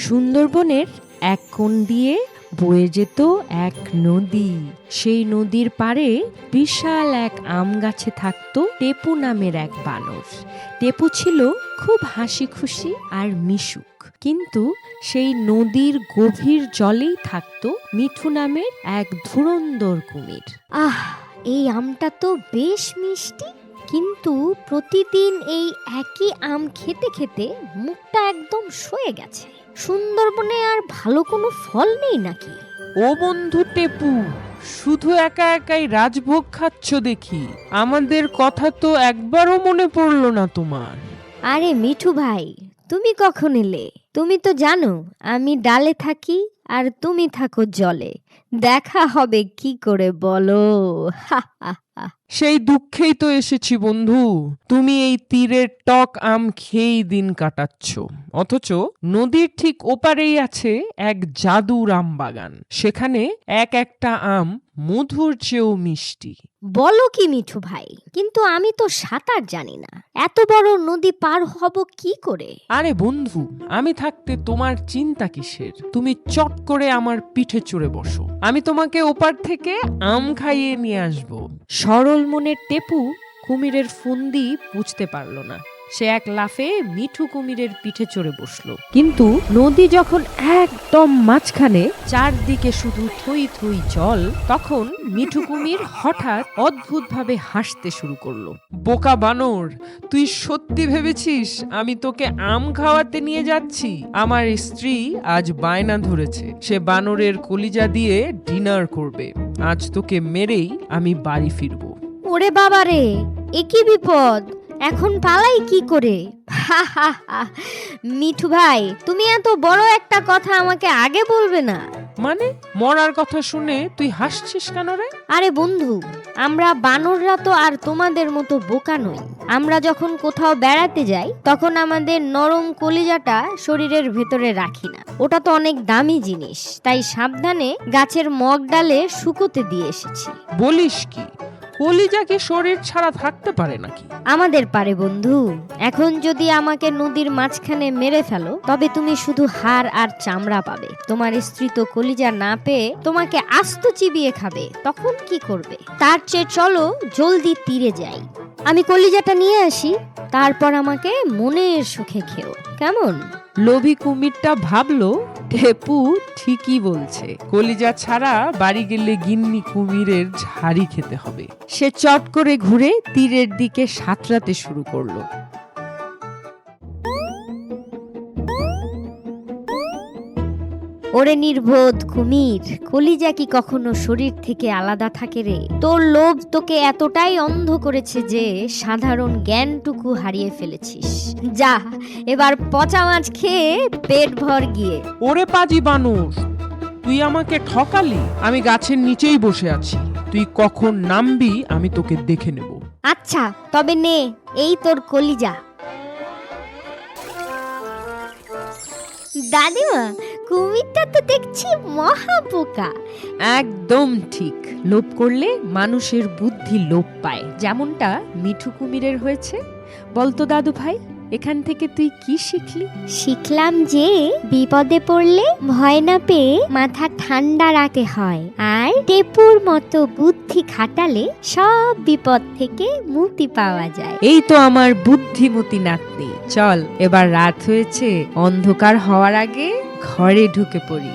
সুন্দরবনের এক কোণ দিয়ে বয়ে যেত এক নদী। সেই নদীর পাড়ে বিশাল এক আম গাছে থাকতো টেপু নামের এক বানর। টেপু ছিল খুব হাসি খুশি আর মিশুক, কিন্তু সেই নদীর গভীর জলেই থাকতো মিঠু নামের এক ধুরন্ধর কুমির। আহ, এই আমটা তো বেশ মিষ্টি, কিন্তু প্রতিদিন এই একই আম খেতে খেতে মুখটা একদম সয়ে গেছে। সুন্দরবনে আর ভালো কোনো ফল নেই নাকি? ও বন্ধু টেপু, শুধু একা একাই রাজভোগ খাচ্ছ দেখি। আমাদের কথা তো একবারও মনে পড়লো না তোমার। আরে মিঠু ভাই, তুমি কখন এলে? তুমি তো জানো আমি ডালে থাকি আর তুমি থাকো জলে। দেখা হবে কি করে বলো? হা হা হা। সেই দুঃখেই তো এসেছি বন্ধু। তুমি এই তীরের টক আম খেয়েই দিন কাটাচ্ছ, অথচ নদীর ঠিক ওপারেই আছে এক জাদুর আম বাগান। সেখানে এক একটা আম মধুর চেয়েও মিষ্টি। বলো কি মিঠু ভাই, কিন্তু আমি তো সাঁতার জানি না, এত বড় নদী পার হব কি করে? আরে বন্ধু, আমি থাকতে তোমার চিন্তা কিসের? তুমি চট করে আমার পিঠে চড়ে বসো, আমি তোমাকে ওপার থেকে আম খাইয়ে নিয়ে আসবো। সরল মনের টেপু কুমিরের ফুন্দি বুঝতে পারল না। সে এক লাফে মিঠু কুমিরের পিঠে চড়ে বসলো, কিন্তু নদী যখন একদম মাঝখানে, চারদিকে শুধু থই থই জল, তখন মিঠু কুমির হঠাৎ অদ্ভুতভাবে হাসতে শুরু করলো। বোকা বানর, তুই সত্যি ভেবেছিস আমি তোকে আম খাওয়াতে নিয়ে যাচ্ছি? আমার স্ত্রী আজ বায়না ধরেছে, সে বানরের কলিজা দিয়ে ডিনার করবে। আজ তোকে মেরেই আমি বাড়ি ফিরবো। ওরে বাবা রে, এ কি বিপদ! এখন পালাই কি করে? হা হা হা। মিঠু ভাই, তুমি এত বড় একটা কথা আমাকে আগে বলবে না? মানে, মরার কথা শুনে তুই হাসছিস কেন রে? আরে বন্ধু, আমরা বানররা তো আর তোমাদের মতো বোকা নই। আমরা যখন কোথাও বেড়াতে যাই তখন আমাদের নরম কলিজাটা শরীরের ভেতরে রাখি না। ওটা তো অনেক দামি জিনিস, তাই সাবধানে গাছের মগ ডালে শুকোতে দিয়ে এসেছি। বলিস কি? কলিজা কি শরীর ছাড়া থাকতে পারে নাকি? আমাদের পারে বন্ধু। এখন যদি আমাকে নদীর মাঝখানে মেরে ফেলো, তবে তুমি শুধু হাড় আর চামড়া পাবে। তোমার স্ত্রী তো কলিজা না পেয়ে তোমাকে আস্ত চিবিয়ে খাবে, তখন কি করবে? তার চেয়ে চলো জলদি তীরে যাই, আমি কলিজাটা নিয়ে আসি, তারপর আমাকে মনের সুখে খেও, কেমন? লোভী কুমিরটা ভাবলো টেপু ঠিকই বলছে, কলিজা ছাড়া বাড়ি গেলে গিন্নি কুমিরের ঝাড়ি খেতে হবে। সে চট করে ঘুরে তীরের দিকে সাঁতরাতে শুরু করলো। ওরে নির্বোধ কুমির, কলিজা কি কখনো শরীর থেকে আলাদা থাকে রে? তোর লোভ তোকে এতটাই অন্ধ করেছে যে সাধারণ জ্ঞানটুকু হারিয়ে ফেলেছিস। যা, এবার পচা মাছ খেয়ে পেট ভর গিয়ে। ওরে পাজি বানর, তুই আমাকে ঠকালি। আমি গাছের নিচেই বসে আছি, তুই কখন নামবি আমি তোকে দেখে নেব। আচ্ছা, তবে নে, এই তোর কলিজা। দাদিমা, কুমিরটা তো দেখছি মহা বোকা। একদম ঠিক, লোভ করলে মানুষের বুদ্ধি লোপ পায়, যেমনটা মিঠু কুমিরের হয়েছে। বলতো দাদু ভাই, এখান থেকে তুই কি শিখলি? শিখলাম যে বিপদে পড়লে ভয় না পেয়ে মাথা ঠান্ডা রাখতে হয়, আর টেপুর মতো বুদ্ধি খাটালে সব বিপদ থেকে মুক্তি পাওয়া যায়। এই তো আমার বুদ্ধিমতী নাতনি। চল, এবার রাত হয়েছে, অন্ধকার হওয়ার আগে ঘরে ঢুকে পড়ি।